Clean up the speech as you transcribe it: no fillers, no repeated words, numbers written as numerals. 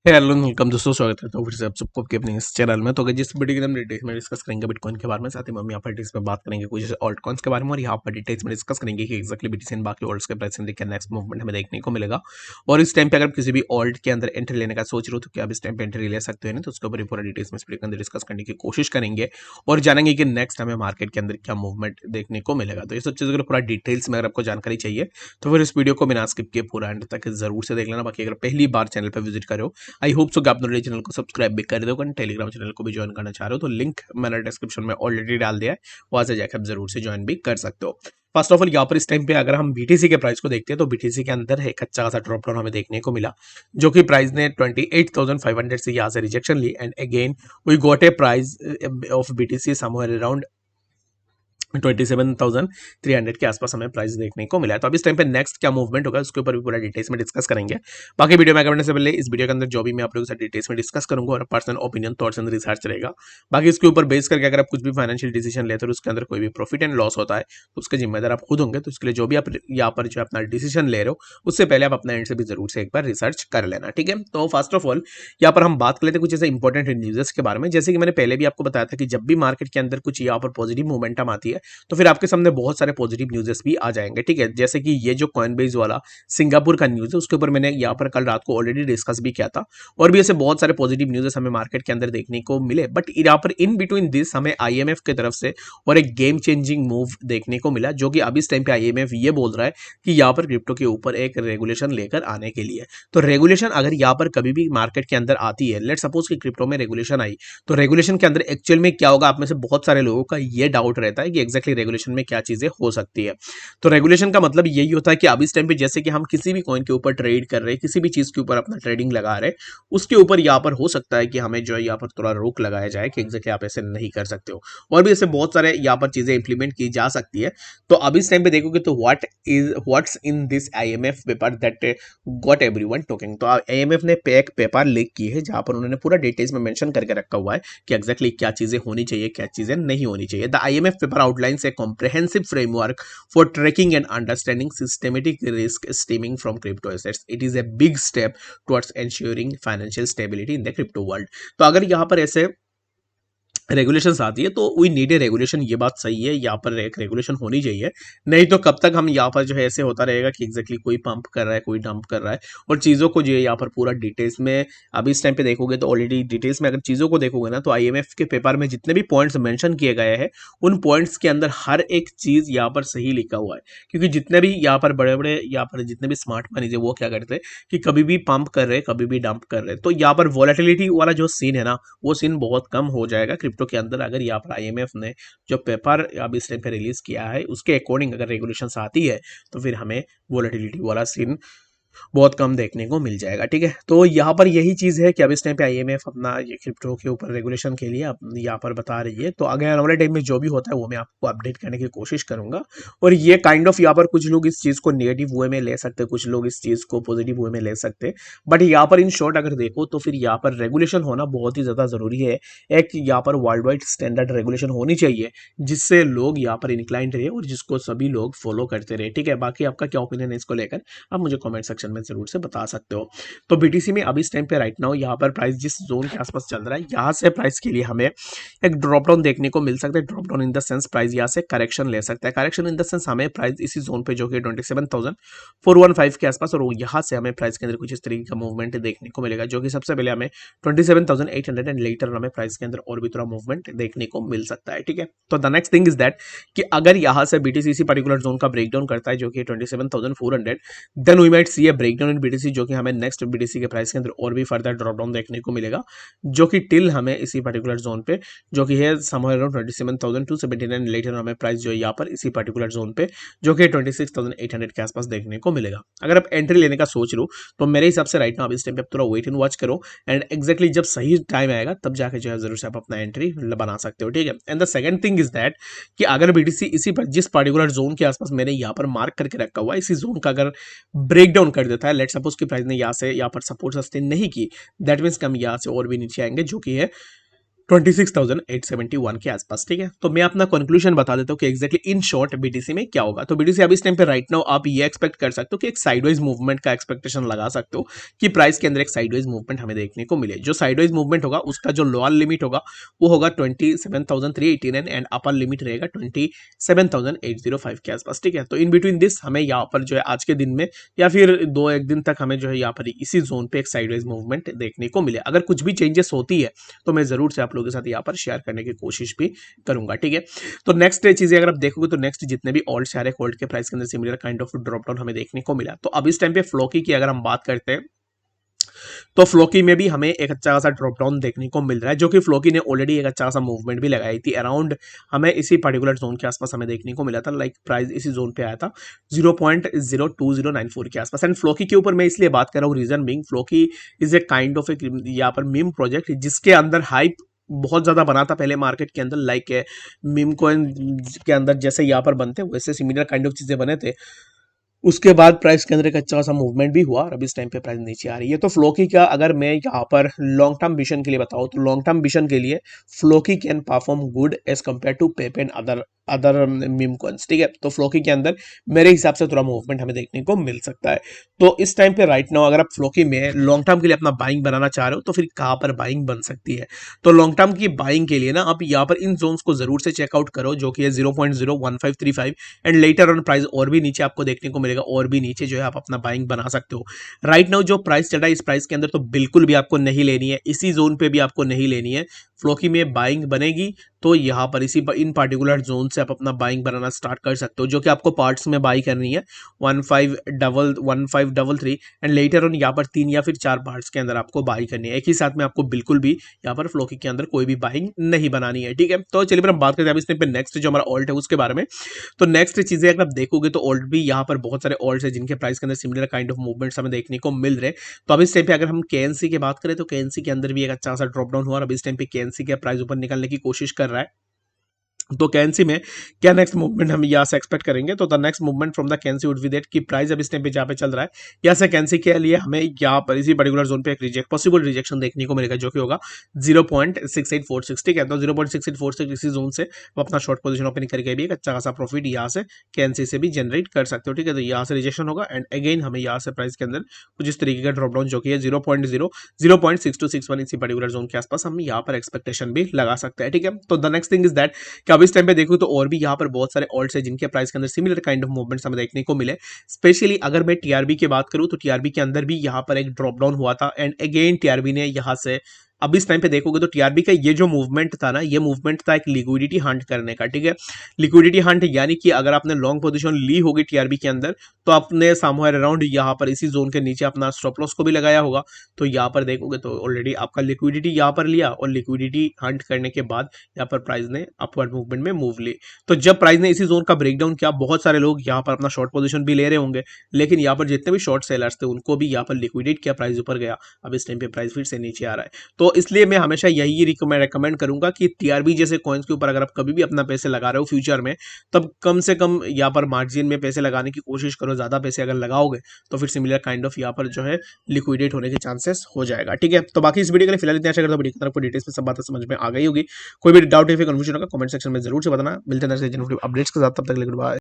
Hello welcome दोस्तों, स्वागत करता हूँ फिर से आप सबको आपके अपने इस चैनल में। तो अगर जिस वीडियो के अंदर डिटेल्स में डिस्कस करेंगे बिटकॉइन के बारे में, साथ ही हम यहाँ पर डिटेल्स में बात करेंगे कुछ ऑल्ट कॉइन्स के बारे में, और यहाँ पर डिटेल्स में डिस्कस करेंगे कि एक्जैक्टली बीटीसी एंड बाकी ऑल्ट्स के प्राइस क्या नेक्स्ट मूवमेंट हमें देखने को मिलेगा। और इस टाइम पे अगर किसी भी ऑल्ट के अंदर एंट्री लेने का सोच रहे हो तो क्या आप इस टाइम पे एंट्री ले सकते हो नहीं, तो उसके ऊपर पूरा डिटेल्स में इस वीडियो के अंदर डिस्कस करने की कोशिश करेंगे और जानेंगे कि नेक्स्ट हमें मार्केट के अंदर क्या मूवमेंट देखने को मिलेगा। तो ये सब चीज़ों का पूरा डिटेल्स में अगर आपको जानकारी चाहिए तो फिर इस वीडियो को बिना स्किप किए पूरा एंड तक जरूर से देख लेना। बाकी अगर पहली बार चैनल पर विजिट करो, आई होप सो कि आप मेरे चैनल को सब्सक्राइब भी कर दो। टेलीग्राम चैनल को भी ज्वाइन करना चाह रहे हो तो लिंक मैंने डिस्क्रिप्शन में ऑलरेडी डाल दिया है, वहां से जाकर आप जरूर से ज्वाइन भी कर सकते हो। फर्स्ट ऑफ ऑल यहाँ पर इस टाइम पे अगर हम बीटीसी के प्राइस को देखते हैं तो बीटीसी के अंदर एक अच्छा खासा ड्रॉप डाउन हमें देखने को मिला, जो कि प्राइस ने 28,500 से यहाँ से रिजेक्शन ली and again we got a price of BTC somewhere around 27,300 के आसपास हमें प्राइस देखने को मिला है। तो अब इस टाइम पे नेक्स्ट क्या मूवमेंट होगा उसके ऊपर भी पूरा डिटेल्स में डिस्कस करेंगे। बाकी वीडियो में आगे बढ़ने से पहले इस वीडियो के अंदर जो भी मैं आप लोगों के साथ डिटेल्स में डिस्कस करूंगा और personal opinion thoughts and research रहेगा। बाकी इसके ऊपर बेस करके अगर आप कुछ भी फाइनेंशियल डिसीजन लेते हो उसके अंदर कोई भी प्रॉफिट एंड लॉस होता है तो उसके जिम्मेदार आप खुद होंगे। तो इसके लिए जो भी आप यहाँ पर जो अपना डिसीजन ले रहे हो उससे पहले आप अपना एंड से भी जरूर से एक बार रिसर्च कर लेना, ठीक है। तो फर्स्ट ऑफ ऑल यहाँ पर हम बात कर लेते हैं कुछ ऐसे इंपॉर्टेंट न्यूज़ के बारे में। जैसे कि मैंने पहले भी आपको बताया था कि जब भी मार्केट के अंदर कुछ यहाँ पर पॉजिटिव मोमेंटम आती है तो फिर आपके सामने बहुत सारे पॉजिटिव न्यूज़ेस भी आ जाएंगे, ठीक है। जैसे कि ये जो कॉइनबेस वाला सिंगापुर का न्यूज़ है उसके ऊपर मैंने यहाँ पर कल रात को ऑलरेडी डिस्कस भी किया था, और भी ऐसे बहुत सारे पॉजिटिव न्यूज़ेस हमें मार्केट के अंदर देखने को मिले। बट यहाँ पर इन बिटवीन दिस हमें आईएमएफ की तरफ से और एक गेम चेंजिंग मूव देखने को मिला, जो कि अभी इस टाइम पे आईएमएफ ये बोल रहा है कि यहाँ पर क्रिप्टो के ऊपर एक रेगुलेशन लेकर आने के लिए। तो रेगुलेशन अगर यहाँ पर कभी भी मार्केट के अंदर आती है, लेट सपोज कि क्रिप्टो में रेगुलेशन आई, तो रेगुलेशन के अंदर एक्चुअल में क्या होगा, आप में से बहुत सारे लोगों का ये डाउट रहता है कि एक्जैक्टली रेगुलेशन में क्या चीजें हो सकती है। तो रेगुलेशन का मतलब यही होता है कि अब इस टाइम पे जैसे कि हम किसी भी कॉइन के ऊपर ट्रेड कर रहे हैं, किसी भी चीज के ऊपर अपना ट्रेडिंग लगा रहे हैं, उसके ऊपर यहाँ पर हो सकता है कि हमें जो है यहाँ पर थोड़ा रोक लगाया जाए कि एक्जैक्टली आप ऐसे नहीं कर सकते हो। और भी ऐसे बहुत सारे यहाँ पर चीजें इंप्लीमेंट की जा सकती है। तो अब इस टाइम पे देखोगे तो what's in this IMF paper that got everyone talking. तो आईएमएफ ने एक पेपर लीक की है जहां पर उन्होंने पूरा डिटेल्स में मेंशन करके रखा हुआ है कि एक्जैक्टली क्या चीजें होनी चाहिए, क्या चीजें नहीं होनी चाहिए। The IMF paper outlines A comprehensive framework for tracking and understanding systematic risk stemming from crypto assets. It is a big step towards ensuring financial stability in the crypto world. तो अगर यहाँ पर ऐसे रेगुलेशंस आती है तो we need a regulation, ये बात सही है, यहाँ पर एक रेगुलेशन होनी चाहिए। नहीं तो कब तक हम यहाँ पर जो है ऐसे होता रहेगा कि एग्जैक्टली कोई पंप कर रहा है कोई डंप कर रहा है, और चीज़ों को जो है यहाँ पर पूरा डिटेल्स में अभी इस टाइम पे देखोगे तो ऑलरेडी डिटेल्स में अगर चीज़ों को देखोगे ना तो आईएमएफ के पेपर में जितने भी पॉइंट्स मेंशन किए गए हैं उन पॉइंट्स के अंदर हर एक चीज़ यहाँ पर सही लिखा हुआ है। क्योंकि जितने भी यहाँ पर बड़े बड़े यहाँ पर जितने भी स्मार्ट मनीज है वो क्या करते हैं कि कभी भी पंप कर रहे कभी भी डंप कर रहे, तो यहाँ पर वॉलेटिलिटी वाला जो सीन है ना वो सीन बहुत कम हो जाएगा क्रिप्टो के अंदर। अगर यहाँ पर आईएमएफ ने जो पेपर अब इस टाइम पे रिलीज किया है उसके अकॉर्डिंग अगर रेगुलेशंस आती है तो फिर हमें वोलेटिलिटी वाला सीन बहुत कम देखने को मिल जाएगा, ठीक है। तो यहाँ पर यही चीज़ है कि अब इस टाइम पे आईएमएफ अपना ये क्रिप्टो के ऊपर रेगुलेशन के लिए यहाँ पर बता रही है। तो आगे आने वाले टाइम में जो भी होता है वो मैं आपको अपडेट करने की कोशिश करूंगा। और ये काइंड ऑफ यहाँ पर कुछ लोग इस चीज़ को नेगेटिव वे में ले सकते हैं, कुछ लोग इस चीज़ को पॉजिटिव वे में ले सकते हैं। बट यहाँ पर इन शॉर्ट अगर देखो तो फिर यहाँ पर रेगुलेशन होना बहुत ही ज़्यादा ज़रूरी है। एक यहाँ पर वर्ल्ड वाइड स्टैंडर्ड रेगुलेशन होनी चाहिए जिससे लोग यहाँ पर इंक्लाइंड रहे और जिसको सभी लोग फॉलो करते रहे, ठीक है। बाकी आपका क्या ओपिनियन है इसको लेकर आप मुझे कमेंट सेक्शन में जरूर से बता सकते हो। तो बीटीसी में अभी इस टाइम पे राइट नाउ यहाँ पर प्राइस जिस जोन के आसपास चल रहा है यहाँ से प्राइस के लिए हमें एक ड्रॉप डाउन देखने को मिल सकता है। Drop down in the sense price यहाँ से करेक्शन ले सकता है। करेक्शन इन द सेंस हमें प्राइस इसी जोन पे जो कि 27,415 के आसपास, और यहाँ से हमें प्राइस के अंदर कुछ इस तरीके का मूवमेंट देखने को मिलेगा, जो कि सबसे पहले हमें 27,800 एंड लेटर हमें प्राइस के अंदर और भी थोड़ा मूवमेंट देखने को मिल सकता है, ठीक है। तो the next thing is that कि अगर यहाँ से बीटीसी इसी पर्टिकुलर जोन का ब्रेकडाउन करता है जो कि 27,400, then we might see a breakdown in BTC, जो कि हमें नेक्स्ट बीटीसी के प्राइस के अंदर और भी फर्दर ड्रॉप डाउन देखने को मिलेगा, जो कि टिल हमें इसी पर्टिकुलर जोन पे जो कि है समवेयर अराउंड 27,279 लेटर हमें प्राइस जो है यहाँ पर इसी पर्टिकुलर जोन पे जो कि 26,800 के आसपास देखने को मिलेगा। अगर आप एंट्री लेने का सोच रहे हो तो मेरे हिसाब से राइट नाउ इस टाइम पे आप थोड़ा वेट एंड वॉच करो, एंड एक्जैक्टली जब सही टाइम आएगा तब जाके जो है जरूर से आप अपना एंट्री बना सकते हो, ठीक है। And the second thing is that कि अगर बीटीसी इसी पर जिस पर्टिकुलर जोन के आसपास मैंने यहाँ पर मार्क करके रखा हुआ है इसी जोन का अगर ब्रेक डाउन कर देता है, लेट सपोज की प्राइस ने यहाँ से यहाँ पर सपोर्ट सस्टेन नहीं की, दैट मीन्स कि हम यहाँ से और भी नीचे आएंगे जो कि है 26,871 के आसपास। ठीक है, तो मैं अपना कंक्लूजन बता देता हूँ कि एग्जैक्टली इन शॉर्ट बीटीसी में क्या होगा। तो बीटीसी अभी इस टाइम पे राइट नाउ आप ये एक्सपेक्ट कर सकते हो कि एक साइडवाइज मूवमेंट का एक्सपेक्टेशन लगा सकते हो कि प्राइस के अंदर एक साइडवाइज मूवमेंट हमें देखने को मिले। जो साइडवाइज मूवमेंट होगा उसका जो लोअर लिमिट होगा वो होगा 27,389 एंड अपर लिमिट रहेगा 27,805 के आसपास। ठीक है, तो इन बिटवीन दिस हमें यहाँ पर जो है आज के दिन में या फिर दो एक दिन तक हमें जो है यहाँ पर इसी जोन पे एक साइडवाइज मूवमेंट देखने को मिले। अगर कुछ भी चेंजेस होती है तो मैं जरूर से आप लोगों के साथ यहाँ पर शेयर करने की कोशिश भी करूंगा। ठीक है, तो नेक्स्ट चीजें अगर आप देखोगे तो नेक्स्ट जितने भी ऑल्ट शेयर है ऑल्ट के प्राइस के अंदर similar kind of drop down हमें देखने को मिला। तो अब इस टाइम पे फ्लोकी की अगर हम बात करते हैं तो फ्लोकी में भी हमें एक अच्छा खासा ड्रॉप डाउन देखने को मिल रहा है, जो कि फ्लोकी ने ऑलरेडी एक अच्छा सा मूवमेंट भी लगाई थी अराउंड हमें इसी पर्टिकुलर जोन के आसपास हमें देखने को मिला था। लाइक प्राइस इसी जोन पे आया था 0.02094 के आसपास। एंड फ्लोकी के ऊपर मैं इसलिए बात कर रहा हूँ, reason being Floki is a kind of a यहाँ पर मीम प्रोजेक्ट जिसके अंदर हाइप बहुत ज्यादा बना था पहले मार्केट के अंदर। लाइक मीम कॉइन के अंदर जैसे यहाँ पर बनते वैसे सिमिलर काइंड ऑफ चीजें बने थे। उसके बाद प्राइस के अंदर एक अच्छा सा मूवमेंट भी हुआ और अभी इस टाइम पे प्राइस नीचे आ रही है। तो फ्लोकी का अगर मैं यहाँ पर लॉन्ग टर्म विजन के लिए बताऊँ तो लॉन्ग टर्म विजन के लिए Floki can perform good as compare to Pepe and other meme coins. ठीक है, तो फ्लोकी के अंदर मेरे हिसाब से थोड़ा मूवमेंट हमें देखने को मिल सकता है। तो इस टाइम पे राइट नाउ अगर आप फ्लोकी में लॉन्ग टर्म के लिए अपना बाइंग बनाना चाह रहे हो तो फिर कहाँ पर बाइंग बन सकती है। तो लॉन्ग टर्म की बाइंग के लिए ना आप यहाँ पर इन जोन्स को जरूर से चेकआउट करो, जो कि है 0.01535 एंड लेटर ऑन प्राइस और भी नीचे आपको देखने को मिलेगा, और भी नीचे जो है आप अपना बाइंग बना सकते हो। राइट नाउ जो प्राइस चल रहा है इस प्राइस के अंदर तो बिल्कुल भी आपको नहीं लेनी है, इसी जोन पे भी आपको नहीं लेनी है। फ्लोकी में बाइंग बनेगी तो यहाँ पर इसी इन पार्टिकुलर जोन से आप अपना बाइंग बनाना स्टार्ट कर सकते हो, जो कि आपको पार्ट्स में बाई करनी है 1533 एंड लेटर ऑन यहाँ पर 3 या फिर 4 पार्ट्स के अंदर आपको बाई करनी है। एक ही साथ में आपको बिल्कुल भी यहाँ पर फ्लोकी के अंदर कोई भी बाइंग नहीं बनानी है। ठीक है, तो चलिए फिर हम बात करते हैं इस पे नेक्स्ट जो हमारा ऑल्ट है उसके बारे में। तो नेक्स्ट चीजें अगर आप देखोगे तो ऑल्ट भी यहाँ पर बहुत सारे ऑल्ट है जिनके प्राइस के अंदर सिमिलर काइंड ऑफ मूवमेंट्स हमें देखने को मिल रहे हैं। तो अब इस टाइम पे अगर हम केएनसी की बात करें तो केएनसी के अंदर भी एक अच्छा सा ड्रॉप डाउन हुआ और अब इस टाइम पे केएनसी का प्राइस ऊपर निकलने की कोशिश कर रहा है। तो कैंसी में क्या नेक्स्ट मूवमेंट हम यहाँ से एक्सपेक्ट करेंगे। तो the next movement from the कैंसी वुड बी दैट कि प्राइस अब इस टाइम पे जहाँ पे चल रहा है यहाँ से कैंसी के लिए हमें यहाँ पर इसी पर्टिकुलर जोन पे एक पॉसिबल रिजेक्शन देखने को मिलेगा, जो कि होगा 0.6846। ठीक है, तो 0.6846 इसी जोन से वो अपना शॉर्ट पोजीशन ओपन करके भी एक अच्छा खासा प्रॉफिट यहाँ से कैंसी से भी जनरेट कर सकते हो। ठीक है, तो यहाँ से रिजेक्शन होगा एंड अगेन हमें यहाँ से प्राइस के अंदर कुछ इस तरीके का ड्रॉप डाउन जो कि है 0.6261 इसी पर्टिकुलर जोन के आसपास हम यहाँ पर एक्सपेक्टेशन भी लगा सकते हैं। ठीक है, तो the next thing is that कि अब इस टाइम पे देखो तो और भी यहाँ पर बहुत सारे ऑल्ट्स है जिनके प्राइस के अंदर सिमिलर काइंड ऑफ मूवमेंट्स हमें देखने को मिले। स्पेशली अगर मैं टीआरबी की बात करूं तो टीआरबी के अंदर भी यहाँ पर एक ड्रॉप डाउन हुआ था एंड अगेन टीआरबी ने यहाँ से अब इस टाइम पे देखोगे तो टीआरबी का ये जो मूवमेंट था ना, ये मूवमेंट था एक लिक्विडिटी हंट करने का। ठीक है, लिक्विडिटी हंट यानी कि अगर आपने लॉन्ग पोजीशन ली होगी टीआरबी के अंदर तो आपने समवेयर अराउंड यहाँ पर इसी जोन के नीचे अपना स्टॉप लॉस को भी लगाया होगा। तो यहाँ पर देखोगे तो ऑलरेडी आपका लिक्विडिटी यहाँ पर लिया और लिक्विडिटी हंट करने के बाद यहाँ पर प्राइस ने अपवर्ड मूवमेंट में मूव ली। तो जब प्राइस ने इसी जोन का ब्रेकडाउन किया बहुत सारे लोग यहाँ पर अपना शॉर्ट पोजीशन भी ले रहे होंगे, लेकिन यहाँ पर जितने भी शॉर्ट सेलर्स थे उनको भी यहाँ पर लिक्विडेट किया, प्राइस ऊपर गया। अब इस टाइम पे प्राइस फिर से नीचे आ रहा है। तो इसलिए मैं हमेशा यही रिकमेंड करूंगा कि टीआरबी जैसे कॉइन्स के ऊपर अगर आप कभी भी अपना पैसे लगा रहे हो फ्यूचर में, तब कम से कम यहाँ पर मार्जिन में पैसे लगाने की कोशिश करो। ज्यादा पैसे अगर लगाओगे तो फिर सिमिलर काइंड ऑफ यहाँ पर जो है लिक्विडेट होने के चांसेस हो जाएगा। ठीक है, तो बाकी इस वीडियो के लिए फिलहाल इतना अच्छा करता हूं। वीडियो की डिटेल्स में सब बातें समझ में आ गई होगी। कोई भी डाउट या फिर कंफ्यूजन होगा कमेंट सेक्शन में जरूर से बताना। मिलते हैं नेक्स्ट अपडेट्स के साथ, तब तक के लिए गुड बाय।